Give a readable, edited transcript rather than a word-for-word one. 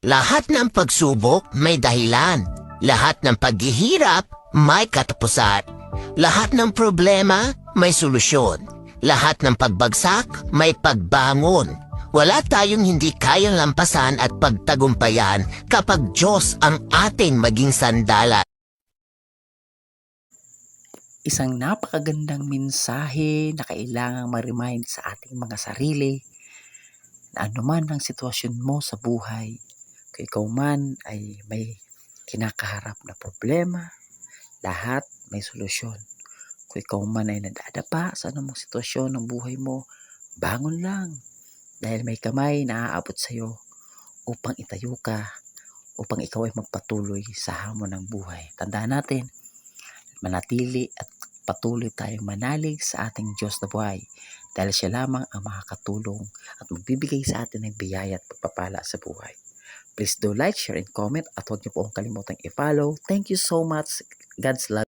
Lahat ng pagsubok may dahilan. Lahat ng paghihirap may katapusan. Lahat ng problema may solusyon. Lahat ng pagbagsak may pagbangon. Wala tayong hindi kayang lampasan at pagtagumpayan kapag Diyos ang ating maging sandalan. Isang napakagandang mensahe na kailangang ma-remind sa ating mga sarili na anuman ang sitwasyon mo sa buhay, kung ikaw man ay may kinakaharap na problema, lahat may solusyon. Kung ikaw man ay nadadapa sa anumang sitwasyon ng buhay mo, bangon lang dahil may kamay na aabot sa iyo upang itayo ka, upang ikaw ay magpatuloy sa hamon ng buhay. Tandaan natin, manatili at patuloy tayong manalig sa ating Diyos na buhay dahil siya lamang ang makakatulong at magbibigay sa atin ng biyaya at pagpapala sa buhay. Please do like, share, and comment at huwag niyo po akong kalimutang i-follow. Thank you so much. God's love.